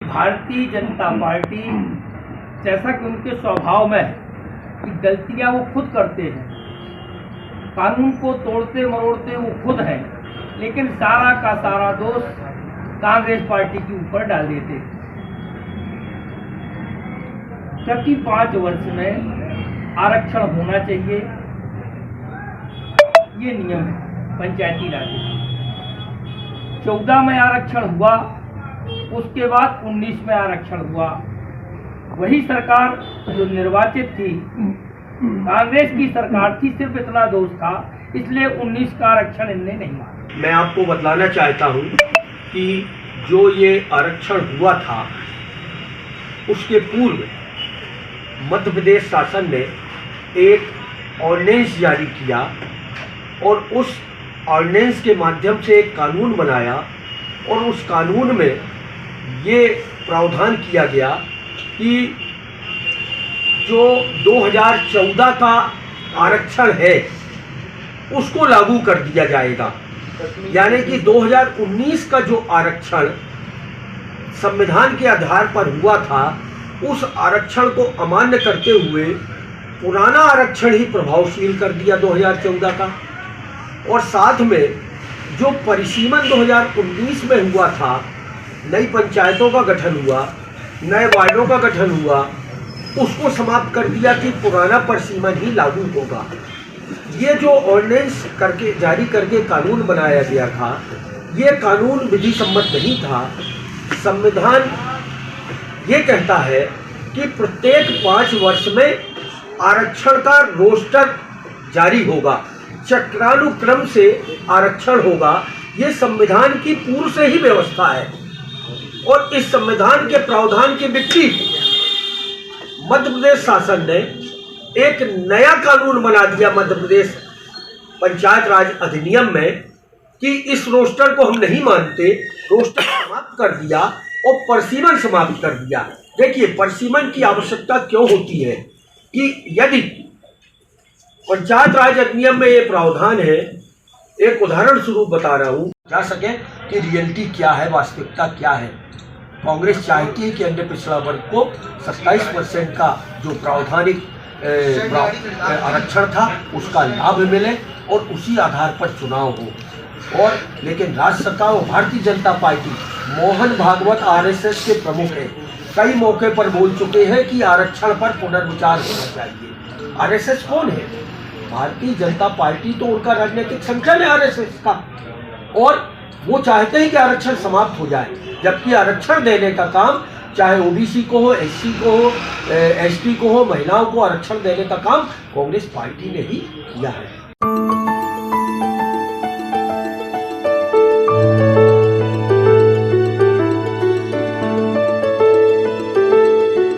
Bharatiya Janata party, जैसा कि उनके स्वभाव में है कि गलतियां वो खुद करते हैं, कानून को तोड़ते मरोड़ते वो खुद हैं, लेकिन सारा का सारा दोष कांग्रेस पार्टी के ऊपर डाल देते हैं। प्रति 5 वर्ष में आरक्षण होना चाहिए, ये नियम है पंचायती राज में। 14 में आरक्षण हुआ, उसके बाद 19 में आरक्षण हुआ। वही सरकार जो निर्वाचित थी, कांग्रेस की सरकार थी, सिर्फ इतना दोष था, इसलिए 19 का आरक्षण इनने नहीं माना। मैं आपको बतलाना चाहता हूं कि जो ये आरक्षण हुआ था, उसके पूर्व मध्य प्रदेश शासन ने एक ऑर्डिनेंस जारी किया और उस ऑर्डिनेंस के माध्यम से एक कानून बनाया और उस कानून में ये प्रावधान किया गया कि जो 2014 का आरक्षण है उसको लागू कर दिया जाएगा। यानी कि 2019 का जो आरक्षण संविधान के आधार पर हुआ था, उस आरक्षण को अमान्य करते हुए पुराना आरक्षण ही प्रभावशील कर दिया 2014 का। और साथ में जो परिसीमन 2019 में हुआ था, नई पंचायतों का गठन हुआ, नए वार्डों का गठन हुआ, उसको समाप्त कर दिया कि पुराना परिसीमन ही लागू होगा। ये जो ऑर्डिनेंस जारी करके कानून बनाया गया था, ये कानून विधि सम्मत नहीं था। संविधान ये कहता है कि प्रत्येक 5 वर्ष में आरक्षण का रोस्टर जारी होगा, चक्रानुक्रम से आरक्षण होगा। ये संविधान की पूर्व से ही व्यवस्था है और इस संविधान के प्रावधान के विपरीत मध्य प्रदेश शासन ने एक नया कानून बना दिया मध्य प्रदेश पंचायत राज अधिनियम में कि इस रोस्टर को हम नहीं मानते, रोस्टर समाप्त कर दिया और परिसीमन समाप्त कर दिया। देखिए, परिसीमन की आवश्यकता क्यों होती है कि यदि पंचायत राज अधिनियम में ये प्रावधान है, एक उदाहरण स्वरूप बता रहा हूँ जा सके कि रियलिटी क्या है, वास्तविकता क्या है। कांग्रेस चाहती है कि अन्य पिछड़ा वर्ग को 27% का जो प्रावधानिक आरक्षण था उसका लाभ मिले और उसी आधार पर चुनाव हो। और लेकिन राज्य सरकार और भारतीय जनता पार्टी, मोहन भागवत आरएसएस के प्रमुख हैं, कई मौके पर बोल चुके हैं कि आरक्षण पर पुनर्विचार होना चाहिए। आरएसएस कौन है? भारतीय जनता पार्टी तो उनका राजनीतिक संगठन है आरएसएस का, और वो चाहते हैं कि आरक्षण समाप्त हो जाए, जबकि आरक्षण देने का काम चाहे ओबीसी को हो, एससी को हो, एसटी को हो, महिलाओं को आरक्षण देने का काम कांग्रेस पार्टी ने ही किया है।